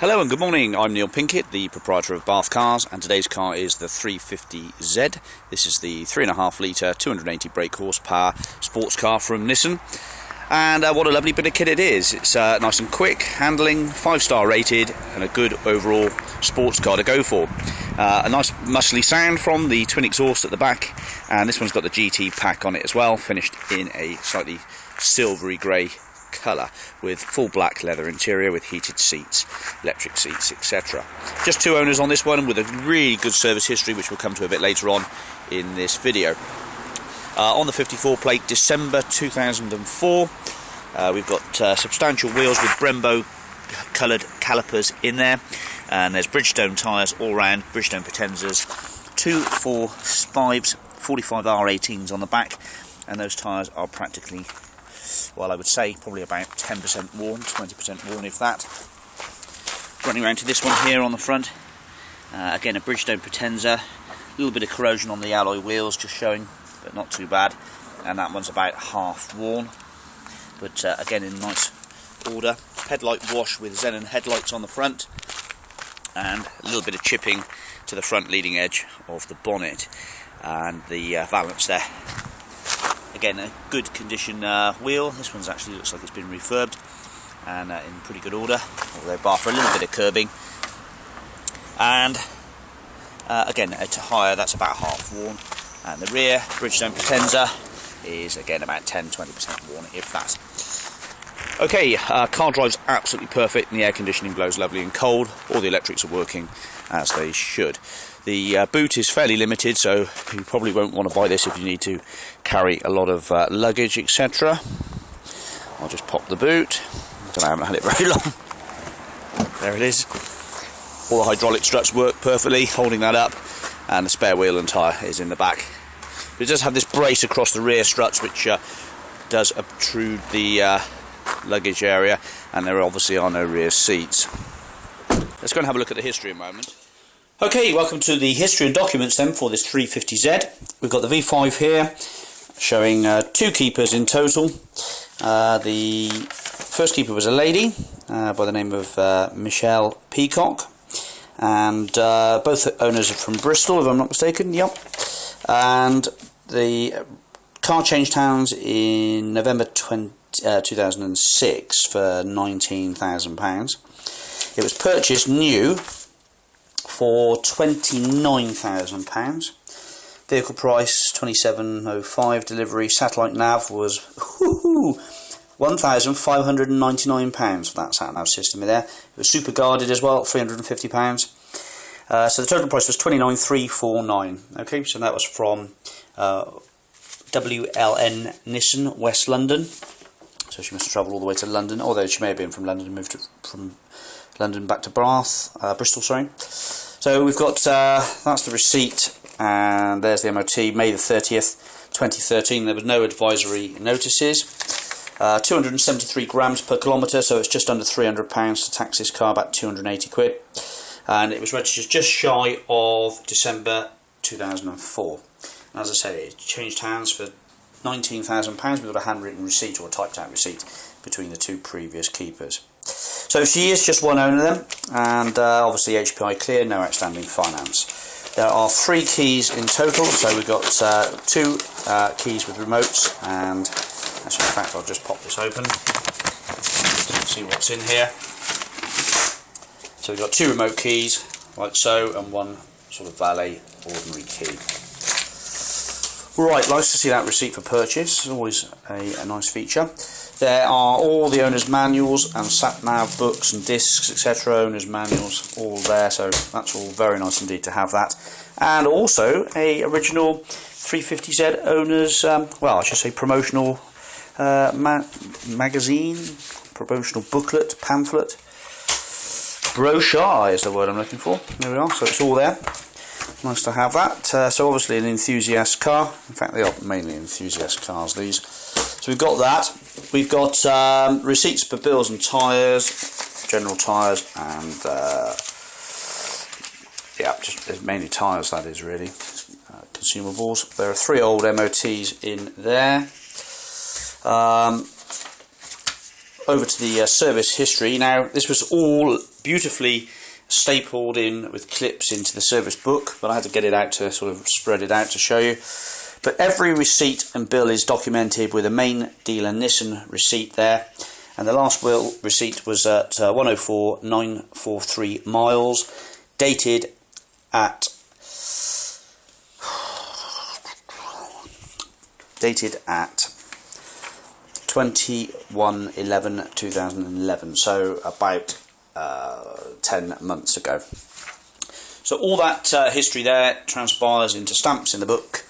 Hello and good morning, I'm Neil Pinkett, the proprietor of Bath Cars, and today's car is the 350Z. This is the 3.5 litre, 280 brake horsepower sports car from Nissan. And what a lovely bit of kit it is. It's nice and quick, handling, 5-star rated, and a good overall sports car to go for. A nice muscly sound from the twin exhaust at the back, and this one's got the GT pack on it as well, finished in a slightly silvery grey colour with full black leather interior with heated seats, electric seats, etc. Just two owners on this one with a really good service history, which we'll come to a bit later on in this video. On the 54 plate, December 2004. We've got substantial wheels with Brembo coloured calipers in there, and there's Bridgestone tyres all round, Bridgestone Potenzas, 2 4.5s, 45 R18s on the back, and those tyres are practically, well, I would say probably about 10% worn, 20% worn if that. Running around to this one here on the front, again a Bridgestone Potenza, a little bit of corrosion on the alloy wheels just showing, but not too bad, and that one's about half worn, but again in nice order. Headlight wash with xenon headlights on the front, and a little bit of chipping to the front leading edge of the bonnet and the valance there. Again, a good condition wheel. This one's actually looks like it's been refurbed and in pretty good order, although bar for a little bit of curbing. And again, a tyre that's about half worn. And the rear Bridgestone Potenza is again about 10-20% worn, if that. Okay, car drives absolutely perfect, and the air conditioning blows lovely and cold. All the electrics are working as they should. The boot is fairly limited, so you probably won't want to buy this if you need to carry a lot of luggage, etc. I'll just pop the boot. I haven't had it very long. There it is. All the hydraulic struts work perfectly, holding that up, and the spare wheel and tyre is in the back. But it does have this brace across the rear struts, which does obtrude the luggage area, and there obviously are no rear seats. Let's go and have a look at the history a moment. Okay, welcome to the history and documents then for this 350Z. We've got the V5 here, showing 2 keepers in total. The first keeper was a lady by the name of Michelle Peacock, and both owners are from Bristol, if I'm not mistaken. Yep. And the car changed hands in November 2006 for £19,000. It was purchased new for £29,000. Vehicle price £27.05. Delivery satellite nav was £1,599 for that sat nav system there. It was super guarded as well, £350. So the total price was £29,349. Okay, so that was from WLN Nissan, West London. So she must have travelled all the way to London, although she may have been from London and moved from London back to Bristol, sorry. So we've got, that's the receipt, and there's the MOT, May the 30th, 2013. There was no advisory notices. 273 grams per kilometre, so it's just under £300 to tax this car, about 280 quid. And it was registered just shy of December 2004. And as I say, it changed hands for £19,000. We've got a handwritten receipt or a typed out receipt between the 2 previous keepers. So she is just one owner then, and obviously HPI clear, no outstanding finance. There are 3 keys in total, so we've got 2 keys with remotes, and actually in fact I'll just pop this open and see what's in here. So we've got 2 remote keys, like so, and 1 sort of valet ordinary key. Right, nice to see that receipt for purchase, it's always a nice feature. There are all the owner's manuals and sat-nav books and discs, etc. Owner's manuals, all there, so that's all very nice indeed to have that. And also a original 350Z owner's, well, I should say promotional magazine, promotional booklet, pamphlet, brochure is the word I'm looking for. There we are, so it's all there. Nice to have that. So obviously an enthusiast car. In fact, they are mainly enthusiast cars, these. So we've got that. We've got receipts for bills and tyres, general tyres, and yeah, just mainly tyres, that is really. Consumables. There are 3 old MOTs in there. over to the service history. Now, this was all beautifully stapled in with clips into the service book, but I had to get it out to sort of spread it out to show you. But every receipt and bill is documented with a main dealer Nissan receipt there. And the last bill receipt was at 104,943 miles, dated at 21/11/2011, so about 10 months ago. So all that history there transpires into stamps in the book.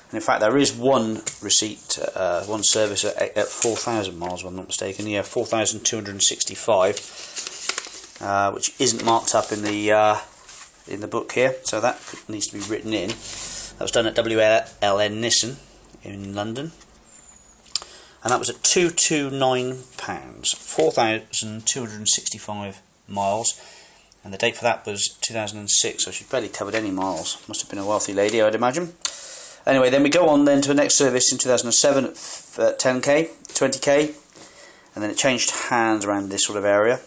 And in fact, there is one receipt, one service at 4,000 miles, if I'm not mistaken. Yeah, 4,265, which isn't marked up in the book here. So that needs to be written in. That was done at WLN Nissan in London, and that was at £229, 4,265 miles. And the date for that was 2006. So she barely covered any miles. Must have been a wealthy lady, I'd imagine. Anyway, then we go on then to the next service in 2007 at 10k, 20k, and then it changed hands around this sort of area,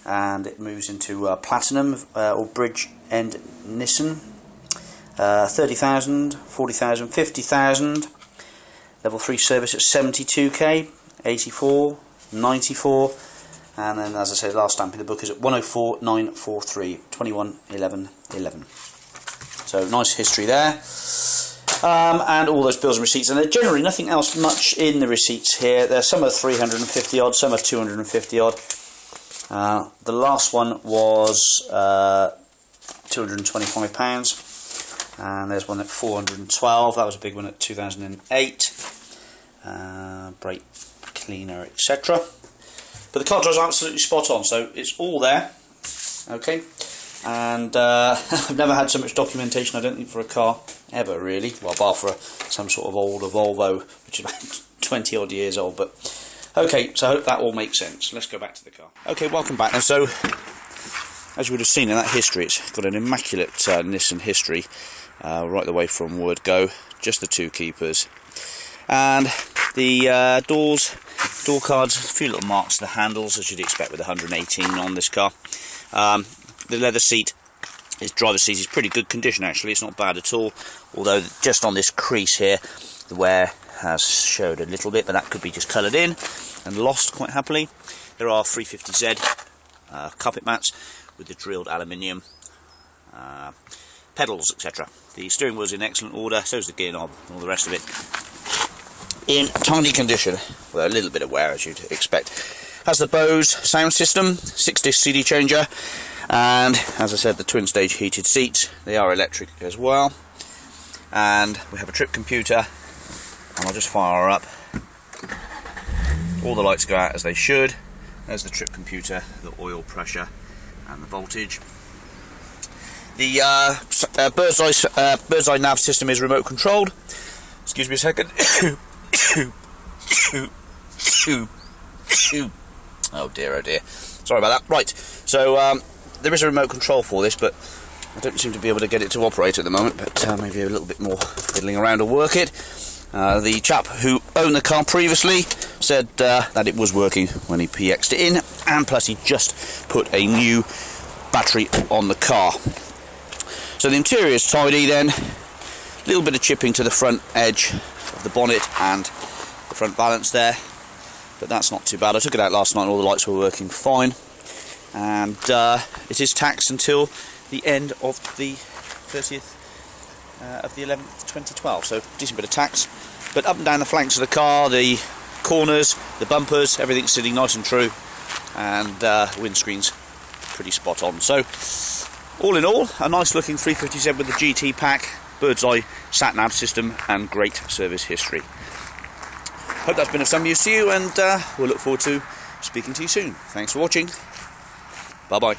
and it moves into Platinum or Bridge End Nissan, 30,000, 40,000, 50,000, level 3 service at 72k, 84, 94, and then, as I said, last stamp in the book is at 104,943, 21/11/11. So nice history there. And all those bills and receipts, and there's generally nothing else much in the receipts here. There's some are 350 odd, some are 250 odd. The last one was £225, and there's one at 412. That was a big one at 2008. Brake cleaner, etc. But the car drives absolutely spot on, so it's all there. Okay. And I've never had so much documentation, I don't think, for a car ever, really. Well, bar for some sort of older Volvo, which is about 20 odd years old. But okay, so I hope that all makes sense. Let's go back to the car. Okay, welcome back. And so, as you would have seen in that history, it's got an immaculate Nissan history, right the way from word go. Just the two keepers, and the door cards, a few little marks to the handles, as you'd expect with 118 on this car. The leather seat, driver's seat, is pretty good condition actually. It's not bad at all, although just on this crease here the wear has showed a little bit, but that could be just coloured in and lost quite happily. There are 350Z carpet mats with the drilled aluminium pedals, etc. The steering wheel's in excellent order, so is the gear knob and all the rest of it in tidy condition, with a little bit of wear as you'd expect. Has the Bose sound system, 6-disc CD changer, and as I said, the twin stage heated seats. They are electric as well, and we have a trip computer, and I'll just fire her up. All the lights go out as they should. There's the trip computer, the oil pressure and the voltage. The bird's eye nav system is remote controlled. Excuse me a second. Oh dear, sorry about that. Right, so there is a remote control for this, but I don't seem to be able to get it to operate at the moment, but maybe a little bit more fiddling around will work it. The chap who owned the car previously said that it was working when he PX'd it in, and plus he just put a new battery on the car. So the interior is tidy then, a little bit of chipping to the front edge of the bonnet and the front valance there, but that's not too bad. I took it out last night and all the lights were working fine, and it is taxed until the end of the 30th of the 11th 2012, so decent bit of tax. But up and down the flanks of the car, the corners, the bumpers, everything's sitting nice and true, and windscreen's pretty spot on. So all in all, a nice looking 350Z with the GT pack, bird's eye sat nav system, and great service history. Hope that's been of some use to you, and we'll look forward to speaking to you soon. Thanks for watching. Bye bye.